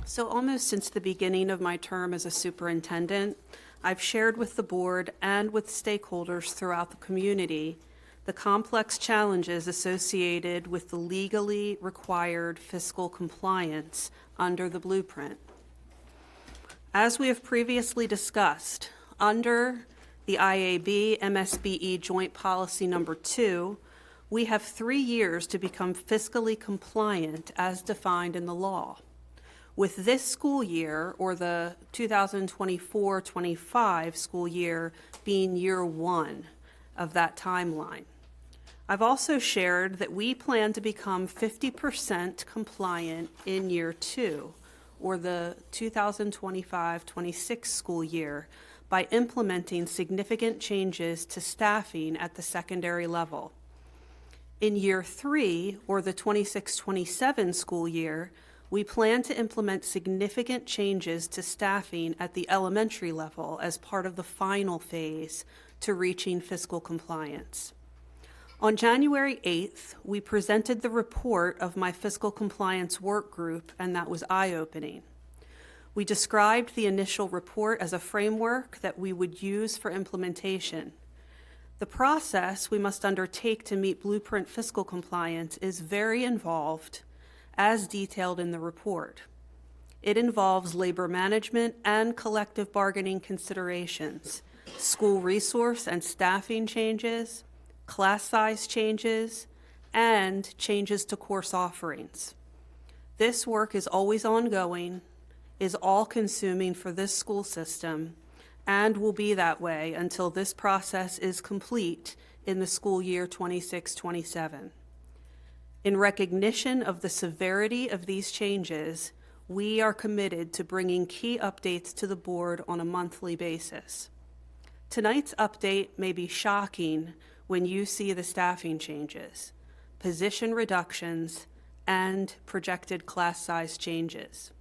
So almost since the beginning of my term as a superintendent, I've shared with the board and with stakeholders throughout the community the complex challenges associated with the legally required fiscal compliance under the blueprint. As we have previously discussed, under the IAB MSBE Joint Policy Number 2, we have 3 years to become fiscally compliant as defined in the law. With this school year, or the 2024-25 school year, being year 1 of that timeline. I've also shared that we plan to become 50% compliant in year 2, or the 2025-26 school year, by implementing significant changes to staffing at the secondary level. In year 3, or the 26-27 school year, we plan to implement significant changes to staffing at the elementary level as part of the final phase to reaching fiscal compliance. On January 8th, we presented the report of my fiscal compliance work group, and that was eye-opening. We described the initial report as a framework that we would use for implementation. The process we must undertake to meet blueprint fiscal compliance is very involved, as detailed in the report. It involves labor management and collective bargaining considerations, school resource and staffing changes, class size changes, and changes to course offerings. This work is always ongoing, is all-consuming for this school system, and will be that way until this process is complete in the school year 26-27. In recognition of the severity of these changes, we are committed to bringing key updates to the board on a monthly basis. Tonight's update may be shocking when you see the staffing changes, position reductions, and projected class size changes.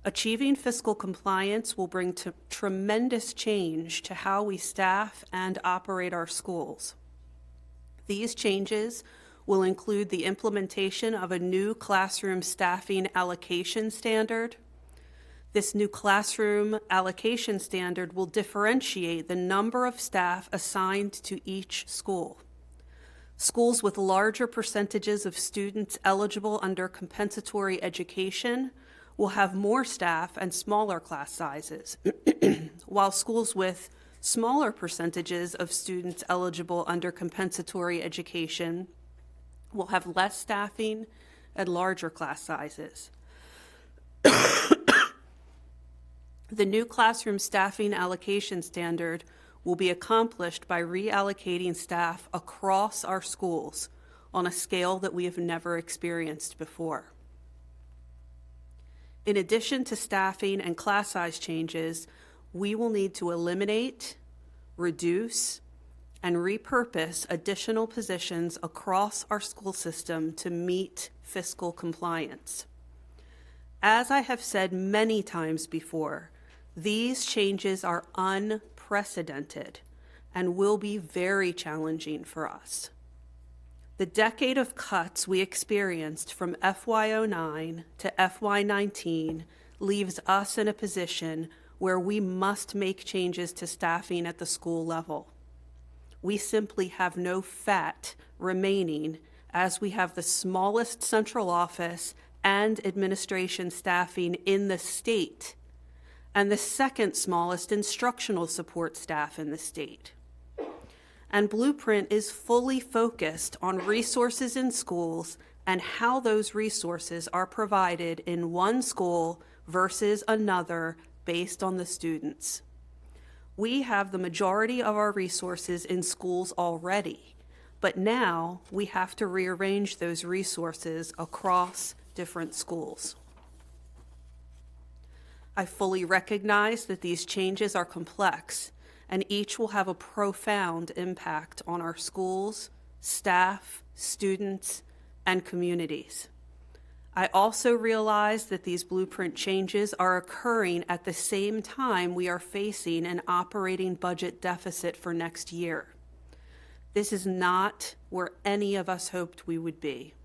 Achieving fiscal compliance will bring tremendous change to how we staff and operate our schools. These changes will include the implementation of a new classroom staffing allocation standard. This new classroom allocation standard will differentiate the number of staff assigned to each school. Schools with larger percentages of students eligible under compensatory education will have more staff and smaller class sizes, while schools with smaller percentages of students eligible under compensatory education will have less staffing and larger class sizes. The new classroom staffing allocation standard will be accomplished by reallocating staff across our schools on a scale that we have never experienced before. In addition to staffing and class size changes, we will need to eliminate, reduce, and repurpose additional positions across our school system to meet fiscal compliance. As I have said many times before, these changes are unprecedented and will be very challenging for us. The decade of cuts we experienced from FY09 to FY19 leaves us in a position where we must make changes to staffing at the school level. We simply have no fat remaining, as we have the smallest central office and administration staffing in the state, and the second smallest instructional support staff in the state. And Blueprint is fully focused on resources in schools and how those resources are provided in one school versus another based on the students. We have the majority of our resources in schools already, but now we have to rearrange those resources across different schools. I fully recognize that these changes are complex, and each will have a profound impact on our schools, staff, students, and communities. I also realize that these blueprint changes are occurring at the same time we are facing an operating budget deficit for next year. This is not where any of us hoped we would be.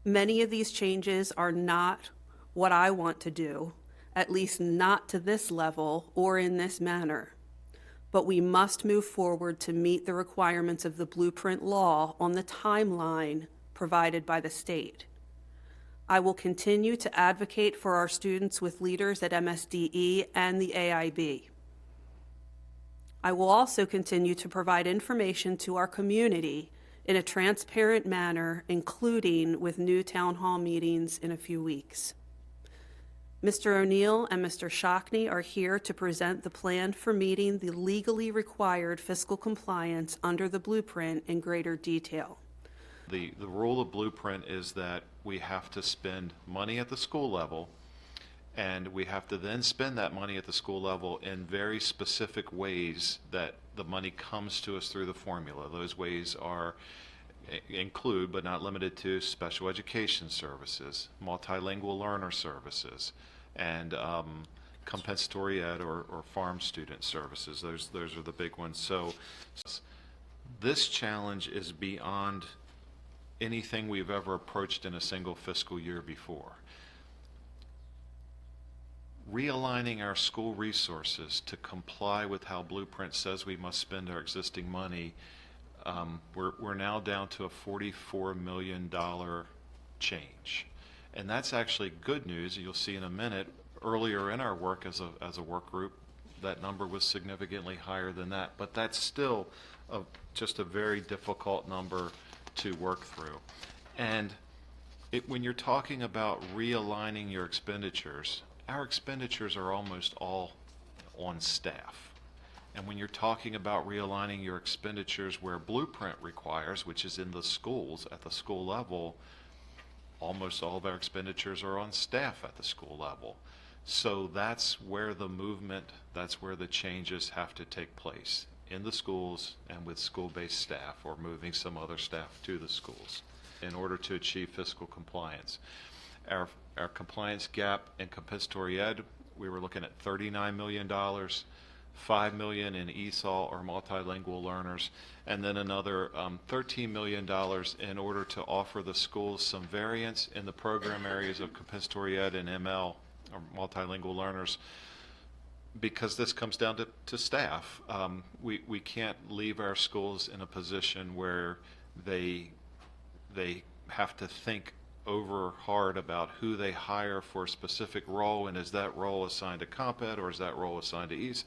Many of these changes are not what I want to do, at least not to this level or in this manner. But we must move forward to meet the requirements of the blueprint law on the timeline provided by the state. I will continue to advocate for our students with leaders at MSDE and the AIB. I will also continue to provide information to our community in a transparent manner, including with new town hall meetings in a few weeks. Mr. O'Neill and Mr. Shockney are here to present the plan for meeting the legally required fiscal compliance under the blueprint in greater detail. The rule of blueprint is that we have to spend money at the school level, and we have to then spend that money at the school level in very specific ways that the money comes to us through the formula. Those ways include, but not limited to, special education services, multilingual learner services, and compensatory ed or farm student services. Those are the big ones. So this challenge is beyond anything we've ever approached in a single fiscal year before. Realigning our school resources to comply with how Blueprint says we must spend our existing money, we're now down to a $44 million change. And that's actually good news. You'll see in a minute. Earlier in our work as a work group, that number was significantly higher than that. But that's still just a very difficult number to work through. And when you're talking about realigning your expenditures, our expenditures are almost all on staff. And when you're talking about realigning your expenditures where Blueprint requires, which is in the schools at the school level, almost all of our expenditures are on staff at the school level. So that's where the movement, that's where the changes have to take place, in the schools and with school-based staff, or moving some other staff to the schools in order to achieve fiscal compliance. Our compliance gap in compensatory ed, we were looking at $39 million, $5 million in ESOL or multilingual learners, and then another $13 million in order to offer the schools some variance in the program areas of compensatory ed and ML, or multilingual learners, because this comes down to staff. We can't leave our schools in a position where they have to think over hard about who they hire for a specific role, and is that role assigned to comp ed or is that role assigned to EASE?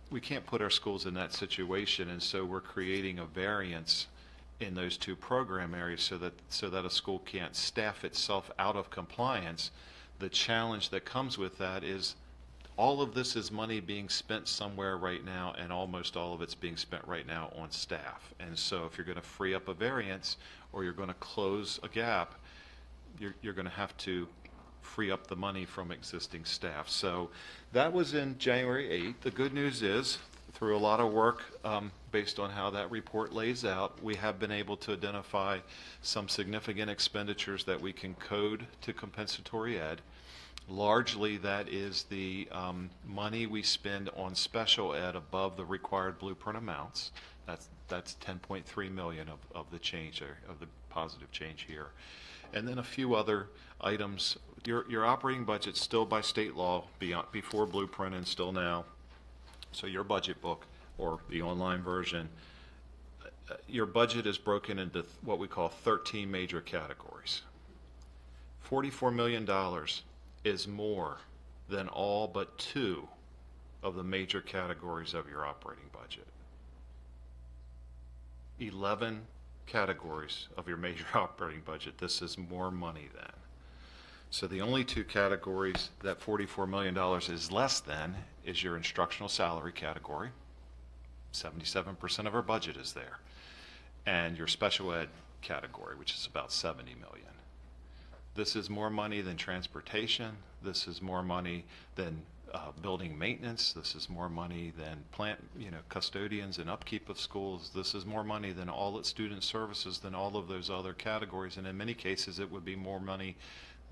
We can't put our schools in that situation, and so we're creating a variance in those two program areas so that a school can't staff itself out of compliance. The challenge that comes with that is all of this is money being spent somewhere right now, and almost all of it's being spent right now on staff. And so if you're going to free up a variance or you're going to close a gap, you're going to have to free up the money from existing staff. So that was in January 8th. The good news is, through a lot of work based on how that report lays out, we have been able to identify some significant expenditures that we can code to compensatory ed. Largely that is the money we spend on special ed above the required Blueprint amounts. That's 10.3 million of the change, or of the positive change here. And then a few other items. Your operating budget still by state law, before Blueprint and still now. So your budget book, or the online version, your budget is broken into what we call 13 major categories. $44 million is more than all but 2 of the major categories of your operating budget. 11 categories of your major operating budget, this is more money than. So the only 2 categories that $44 million is less than is your instructional salary category. 77% of our budget is there. And your special ed category, which is about $70 million. This is more money than transportation. This is more money than building maintenance. This is more money than custodians and upkeep of schools. This is more money than all its student services, than all of those other categories. And in many cases, it would be more money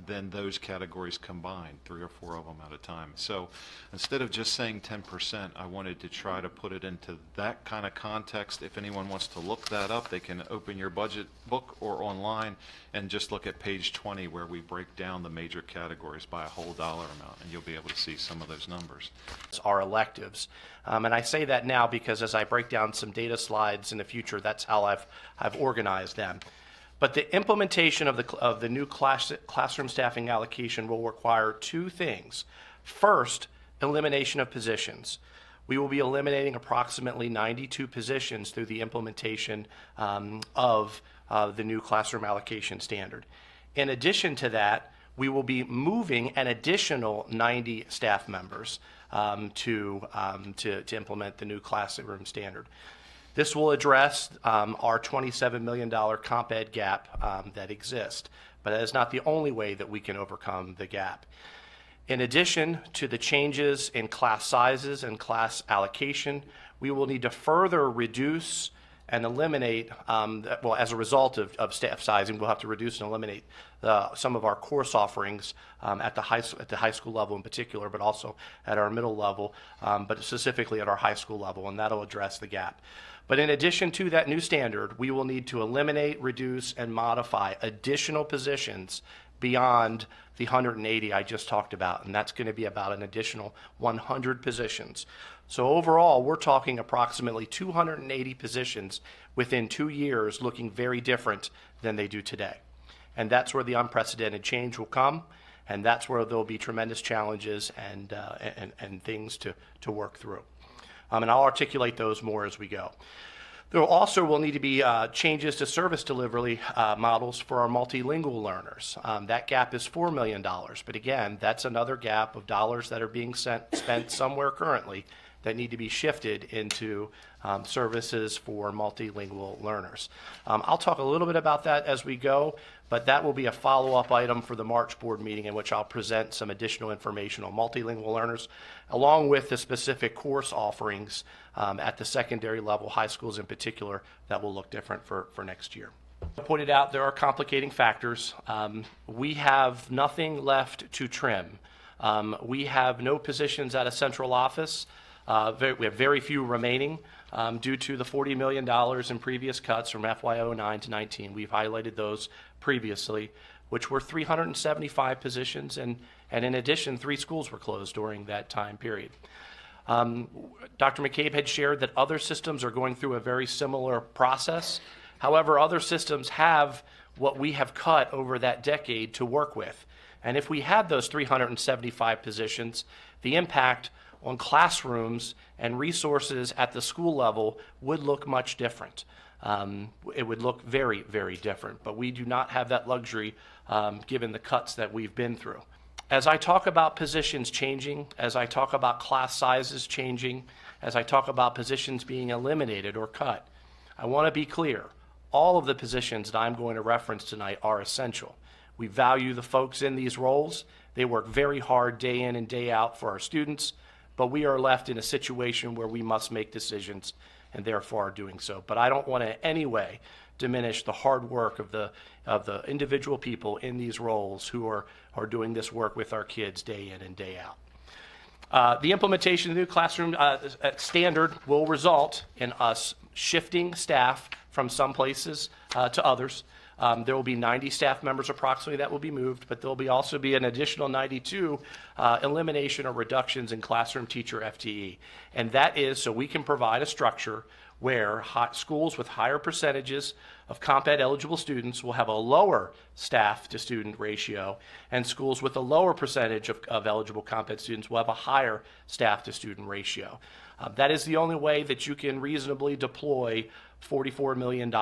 than those categories combined, 3 or 4 of them at a time. So instead of just saying 10%, I wanted to try to put it into that kind of context. If anyone wants to look that up, they can open your budget book or online and just look at page 20 where we break down the major categories by a whole dollar amount, and you'll be able to see some of those numbers. Our electives. And I say that now because as I break down some data slides in the future, that's how I've organized them. But the implementation of the new classroom staffing allocation will require 2 things. First, elimination of positions. We will be eliminating approximately 92 positions through the implementation of the new classroom allocation standard. In addition to that, we will be moving an additional 90 staff members to implement the new classroom standard. This will address our $27 million comp ed gap that exists, but that is not the only way that we can overcome the gap. In addition to the changes in class sizes and class allocation, we will need to further reduce and eliminate, as a result of staff sizing, we'll have to reduce and eliminate some of our course offerings at the high school level in particular, but also at our middle level, but specifically at our high school level, and that'll address the gap. But in addition to that new standard, we will need to eliminate, reduce, and modify additional positions beyond the 180 I just talked about, and that's going to be about an additional 100 positions. So overall, we're talking approximately 280 positions within 2 years looking very different than they do today. And that's where the unprecedented change will come, and that's where there'll be tremendous challenges and things to work through. And I'll articulate those more as we go. There also will need to be changes to service delivery models for our multilingual learners. That gap is $4 million, but again, that's another gap of dollars that are being spent somewhere currently that need to be shifted into services for multilingual learners. I'll talk a little bit about that as we go, but that will be a follow-up item for the March board meeting in which I'll present some additional information on multilingual learners, along with the specific course offerings at the secondary level, high schools in particular, that will look different for next year. I pointed out there are complicating factors. We have nothing left to trim. We have no positions at a central office. We have very few remaining due to the $40 million in previous cuts from FY09 to 19. We've highlighted those previously, which were 375 positions, and in addition, 3 schools were closed during that time period. Dr. McCabe had shared that other systems are going through a very similar process. However, other systems have what we have cut over that decade to work with. And if we had those 375 positions, the impact on classrooms and resources at the school level would look much different. It would look very, very different, but we do not have that luxury given the cuts that we've been through. As I talk about positions changing, as I talk about class sizes changing, as I talk about positions being eliminated or cut, I want to be clear. All of the positions that I'm going to reference tonight are essential. We value the folks in these roles. They work very hard day in and day out for our students, but we are left in a situation where we must make decisions and therefore are doing so. But I don't want to in any way diminish the hard work of the individual people in these roles who are doing this work with our kids day in and day out. The implementation of the new classroom standard will result in us shifting staff from some places to others. There will be 90 staff members approximately that will be moved, but there will also be an additional 92 elimination or reductions in classroom teacher FTE. And that is so we can provide a structure where schools with higher percentages of comp ed eligible students will have a lower staff to student ratio, and schools with a lower percentage of eligible comp ed students will have a higher staff to student ratio. That is the only way that you can reasonably deploy $44 million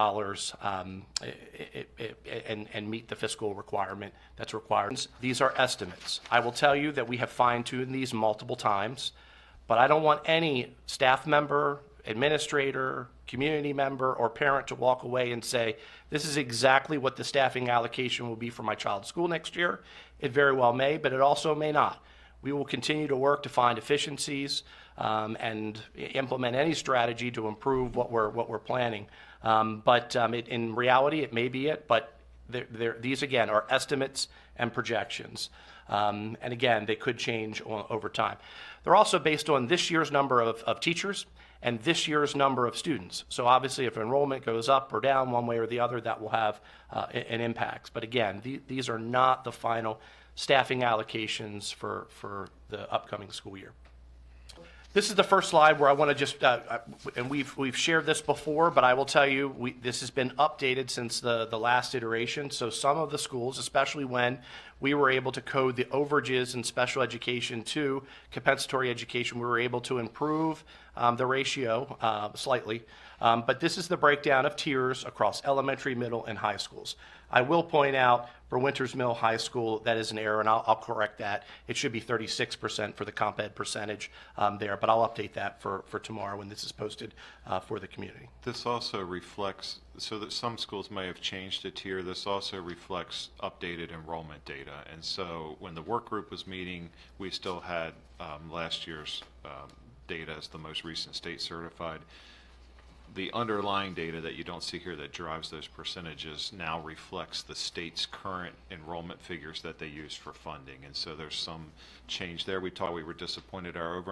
and meet the fiscal requirement that's required. These are estimates. I will tell you that we have fine-tuned these multiple times, but I don't want any staff member, administrator, community member, or parent to walk away and say, this is exactly what the staffing allocation will be for my child's school next year. It very well may, but it also may not. We will continue to work to find efficiencies and implement any strategy to improve what we're planning. In reality, it may be it, but these again are estimates and projections. And again, they could change over time. They're also based on this year's number of teachers and this year's number of students. So obviously, if enrollment goes up or down one way or the other, that will have an impact. But again, these are not the final staffing allocations for the upcoming school year. This is the first slide where I want to just, and we've shared this before, but I will tell you, this has been updated since the last iteration. So some of the schools, especially when we were able to code the overages in special education to compensatory education, we were able to improve the ratio slightly. But this is the breakdown of tiers across elementary, middle, and high schools. I will point out for Winters Mill High School, that is an error, and I'll correct that. It should be 36% for the comp ed percentage there, but I'll update that for tomorrow when this is posted for the community. This also reflects, so that some schools may have changed a tier, this also reflects updated enrollment data. And so when the work group was meeting, we still had last year's data as the most recent state certified. The underlying data that you don't see here that drives those percentages now reflects the state's current enrollment figures that they use for funding. And so there's some change there. We were disappointed our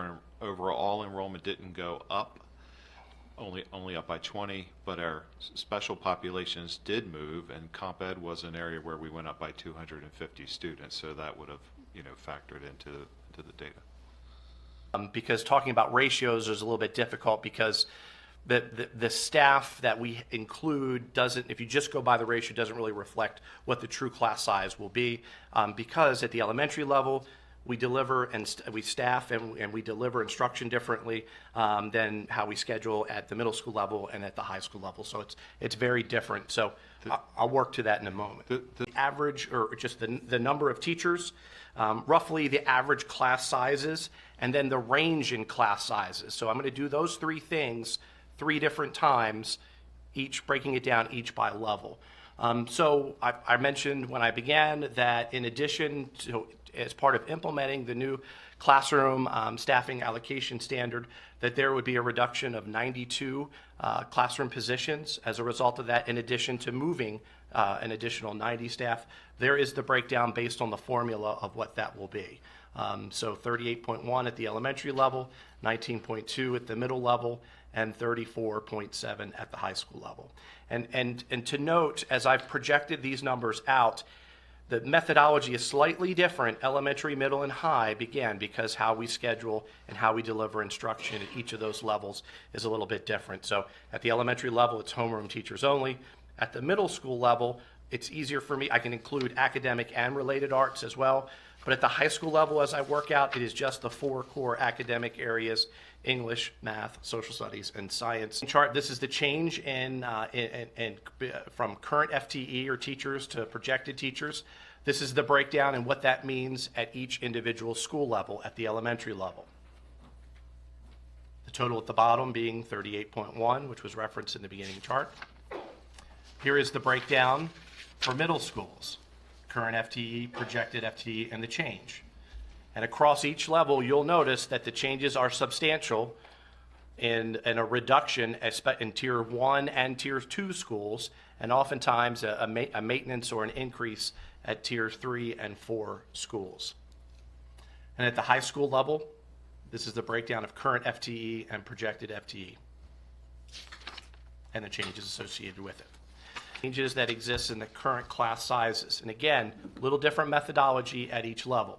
overall enrollment didn't go up, only up by 20, but our special populations did move, and comp ed was an area where we went up by 250 students. So that would have, factored into the data. Because talking about ratios is a little bit difficult because the staff that we include doesn't, if you just go by the ratio, doesn't really reflect what the true class size will be, because at the elementary level, we deliver and we staff and we deliver instruction differently than how we schedule at the middle school level and at the high school level. So it's very different. So I'll work to that in a moment. The average, or just the number of teachers, roughly the average class sizes, and then the range in class sizes. So I'm going to do those three things 3 different times, each breaking it down each by level. So I mentioned when I began that in addition to, as part of implementing the new classroom staffing allocation standard, that there would be a reduction of 92 classroom positions as a result of that, in addition to moving an additional 90 staff. There is the breakdown based on the formula of what that will be. So 38.1 at the elementary level, 19.2 at the middle level, and 34.7 at the high school level. And to note, as I've projected these numbers out, the methodology is slightly different, elementary, middle, and high, because how we schedule and how we deliver instruction at each of those levels is a little bit different. So at the elementary level, it's homeroom teachers only. At the middle school level, it's easier for me. I can include academic and related arts as well. But at the high school level, as I work out, it is just the 4 core academic areas: English, math, social studies, and science. Chart. This is the change in from current FTE or teachers to projected teachers. This is the breakdown and what that means at each individual school level at the elementary level. The total at the bottom being 38.1, which was referenced in the beginning chart. Here is the breakdown for middle schools: current FTE, projected FTE, and the change. And across each level, you'll notice that the changes are substantial in a reduction in Tier 1 and Tier 2 schools, and oftentimes a maintenance or an increase at Tier 3 and 4 schools. And at the high school level, this is the breakdown of current FTE and projected FTE and the changes associated with it. Changes that exist in the current class sizes. And again, a little different methodology at each level.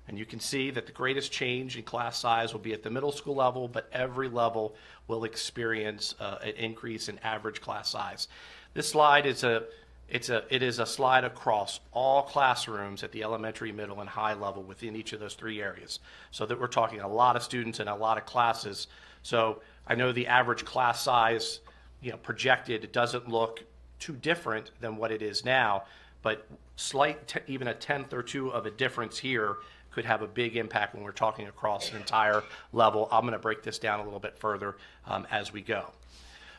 And you can see that the greatest change in class size will be at the middle school level, but every level will experience an increase in average class size. This slide is it is a slide across all classrooms at the elementary, middle, and high level within each of those 3 areas. So that we're talking a lot of students and a lot of classes. So I know the average class size, projected, it doesn't look too different than what it is now, but even a tenth or 2 of a difference here could have a big impact when we're talking across an entire level. I'm going to break this down a little bit further as we go.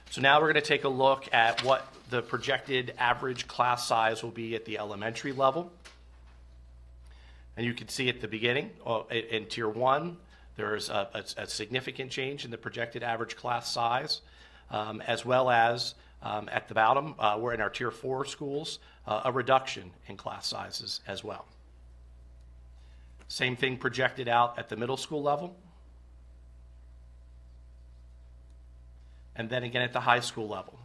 So now we're going to take a look at what the projected average class size will be at the elementary level. And you can see at the beginning, in Tier 1, there's a significant change in the projected average class size, as well as At the bottom, we're in our Tier 4 schools, a reduction in class sizes as well. Same thing projected out at the middle school level. And then again at the high school level.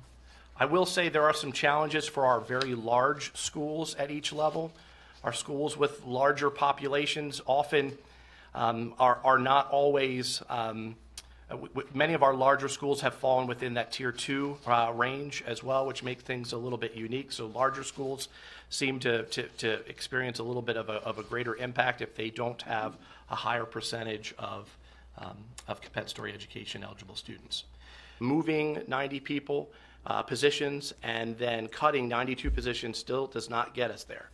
I will say there are some challenges for our very large schools at each level. Our schools with larger populations often are not always, many of our larger schools have fallen within that Tier 2 range as well, which makes things a little bit unique. So larger schools seem to experience a little bit of a greater impact if they don't have a higher percentage of compensatory education eligible students. Moving 90 people, positions, and then cutting 92 positions still does not get us there.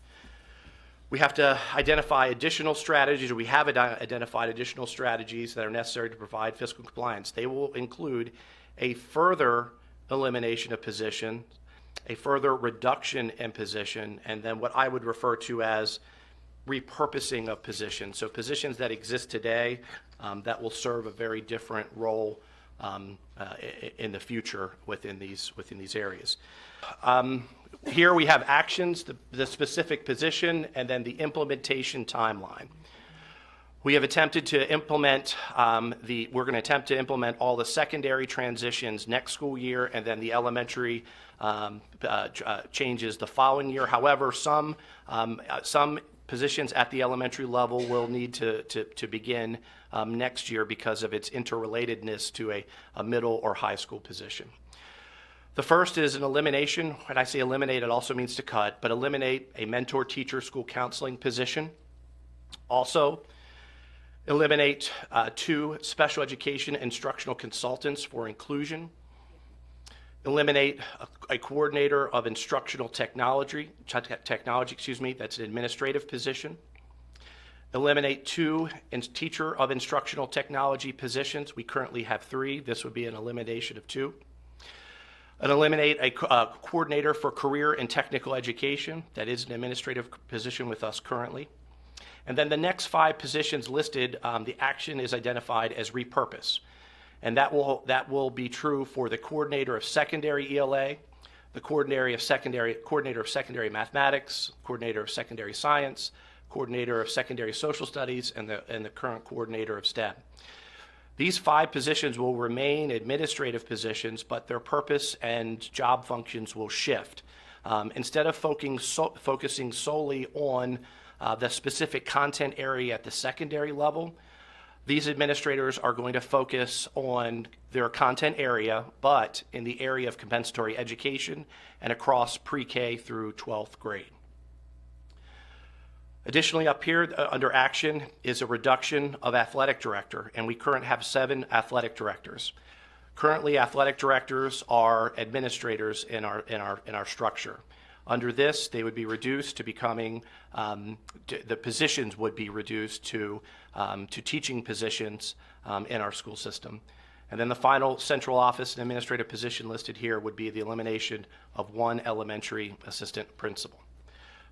We have to identify additional strategies, or we have identified additional strategies that are necessary to provide fiscal compliance. They will include a further elimination of position, a further reduction in position, and then what I would refer to as repurposing of positions. So positions that exist today that will serve a very different role in the future within these areas. Here we have actions, the specific position, and then the implementation timeline. We have attempted to implement we're going to attempt to implement all the secondary transitions next school year, and then the elementary changes the following year. However, some positions at the elementary level will need to begin next year because of its interrelatedness to a middle or high school position. The first is an elimination. When I say eliminate, it also means to cut, but eliminate a mentor teacher school counseling position. Also, eliminate 2 special education instructional consultants for inclusion. Eliminate a coordinator of instructional technology, that's an administrative position. Eliminate 2 teacher of instructional technology positions. We currently have 3. This would be an elimination of 2. And eliminate a coordinator for career and technical education. That is an administrative position with us currently. And then the next 5 positions listed, the action is identified as repurpose. And that will be true for the coordinator of secondary ELA, the coordinator of secondary mathematics, coordinator of secondary science, coordinator of secondary social studies, and the current coordinator of STEM. These 5 positions will remain administrative positions, but their purpose and job functions will shift. Instead of focusing solely on the specific content area at the secondary level, these administrators are going to focus on their content area, but in the area of compensatory education and across pre-K through 12th grade. Additionally, up here under action is a reduction of athletic director, and we currently have 7 athletic directors. Currently, athletic directors are administrators in our structure. Under this, they would be reduced to becoming, the positions would be reduced to teaching positions in our school system. And then the final central office and administrative position listed here would be the elimination of 1 elementary assistant principal.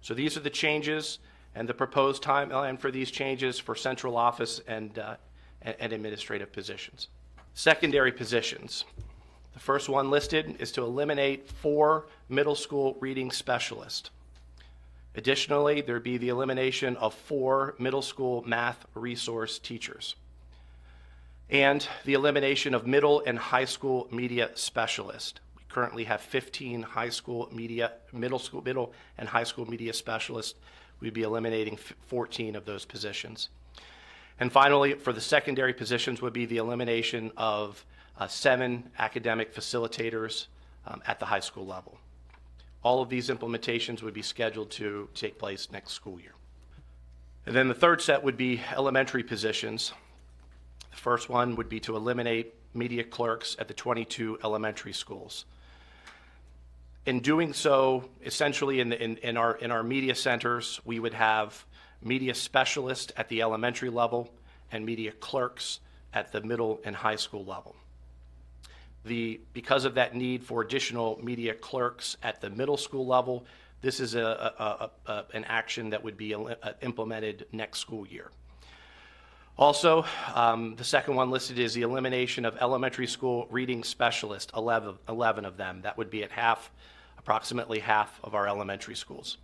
So these are the changes and the proposed timeline for these changes for central office and administrative positions. Secondary positions. The first one listed is to eliminate 4 middle school reading specialists. Additionally, there'd be the elimination of 4 middle school math resource teachers, and the elimination of middle and high school media specialists. We currently have 15 middle and high school media specialists. We'd be eliminating 14 of those positions. And finally, for the secondary positions would be the elimination of 7 academic facilitators at the high school level. All of these implementations would be scheduled to take place next school year. And then the third set would be elementary positions. The first one would be to eliminate media clerks at the 22 elementary schools. In doing so, essentially in our media centers, we would have media specialists at the elementary level and media clerks at the middle and high school level. Because of that need for additional media clerks at the middle school level, this is an action that would be implemented next school year. Also, the second one listed is the elimination of elementary school reading specialist, 11 of them. That would be at approximately half of our elementary schools.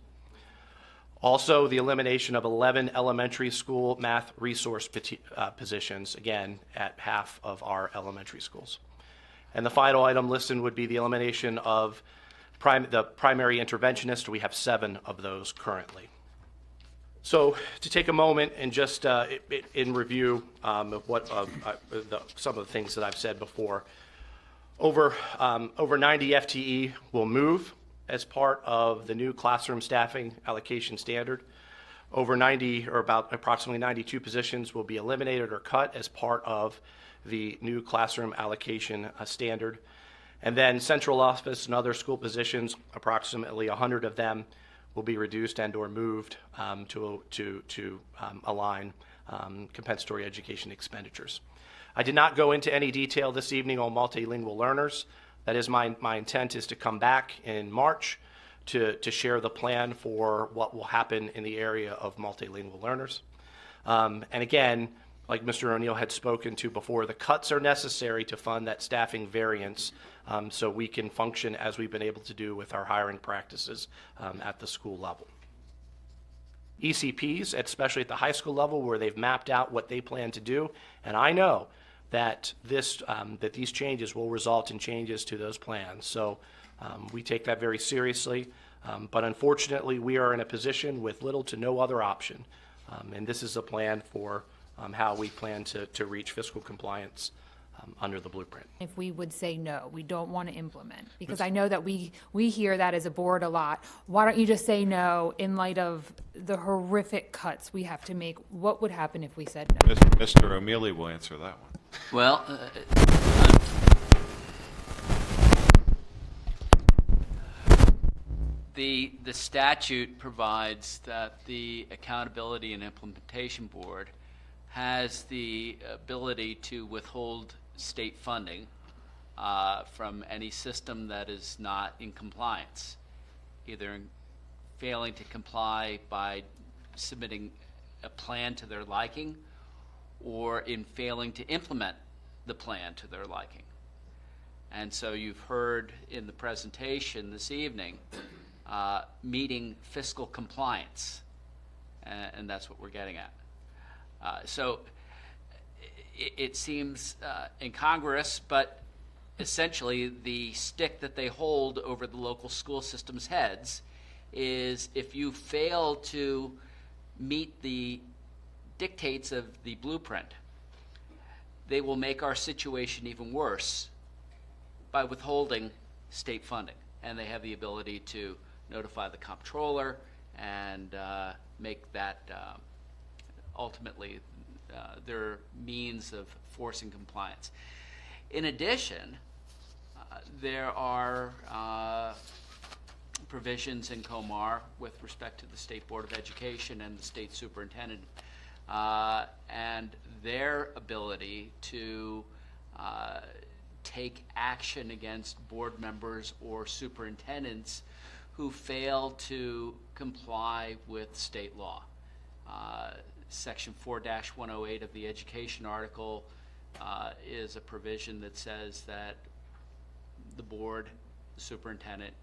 Also, the elimination of 11 elementary school math resource positions, again, at half of our elementary schools. And the final item listed would be the elimination of the primary interventionist. We have 7 of those currently. So to take a moment and just in review of some of the things that I've said before, over 90 FTE will move as part of the new classroom staffing allocation standard. Over 90, or about approximately 92 positions will be eliminated or cut as part of the new classroom allocation standard. And then central office and other school positions, approximately 100 of them, will be reduced and or moved to align compensatory education expenditures. I did not go into any detail this evening on multilingual learners. That is my intent is to come back in March to share the plan for what will happen in the area of multilingual learners. And again, like Mr. O'Neill had spoken to before, the cuts are necessary to fund that staffing variance so we can function as we've been able to do with our hiring practices at the school level. ECPs, especially at the high school level where they've mapped out what they plan to do, and I know that these changes will result in changes to those plans. So we take that very seriously, but unfortunately we are in a position with little to no other option, and this is a plan for how we plan to reach fiscal compliance under the blueprint. If we would say no, we don't want to implement, because I know that we hear that as a board a lot. Why don't you just say no in light of the horrific cuts we have to make? What would happen if we said no? Mr. O'Mealy will answer that one. Well, the statute provides that the Accountability and Implementation Board has the ability to withhold state funding from any system that is not in compliance, either in failing to comply by submitting a plan to their liking or in failing to implement the plan to their liking. And so you've heard in the presentation this evening, meeting fiscal compliance, and that's what we're getting at. So it seems incongruous, but essentially the stick that they hold over the local school system's heads is if you fail to meet the dictates of the blueprint, they will make our situation even worse by withholding state funding. And they have the ability to notify the comptroller and make that ultimately their means of forcing compliance. In addition, there are provisions in COMAR with respect to the State Board of Education and the state superintendent and their ability to take action against board members or superintendents who fail to comply with state law. Section 4-108 of the education article is a provision that says that the board, the superintendent,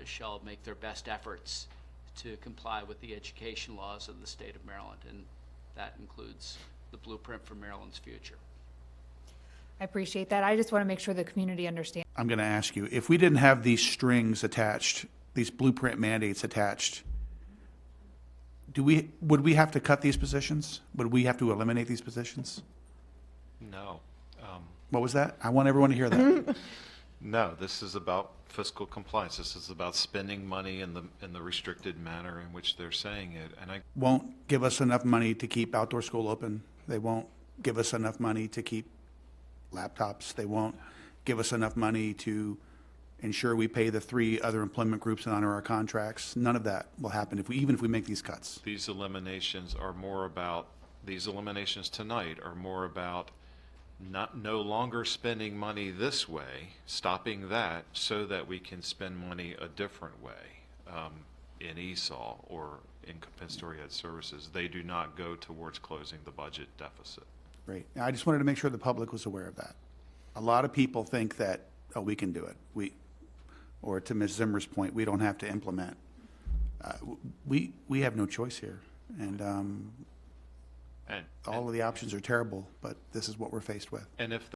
shall make their best efforts to comply with the education laws of the state of Maryland, and that includes the blueprint for Maryland's future. I appreciate that. I just want to make sure the community understands. I'm going to ask you, if we didn't have these strings attached, these blueprint mandates attached, would we have to cut these positions? Would we have to eliminate these positions? No. What was that? I want everyone to hear that. No, this is about fiscal compliance. This is about spending money in the restricted manner in which they're saying it. And I Won't give us enough money to keep outdoor school open. They won't give us enough money to keep laptops. They won't give us enough money to ensure we pay the 3 other employment groups and honor our contracts. None of that will happen even if we make these cuts. these eliminations tonight are more about no longer spending money this way, stopping that so that we can spend money a different way. in ESOL or in compensatory ed services. They do not go towards closing the budget deficit. Great. I just wanted to make sure the public was aware of that. A lot of people think that, oh, we can do it. Or to Ms. Zimmer's point, we don't have to implement. We have no choice here. And And all of the options are terrible, but this is what we're faced with. And if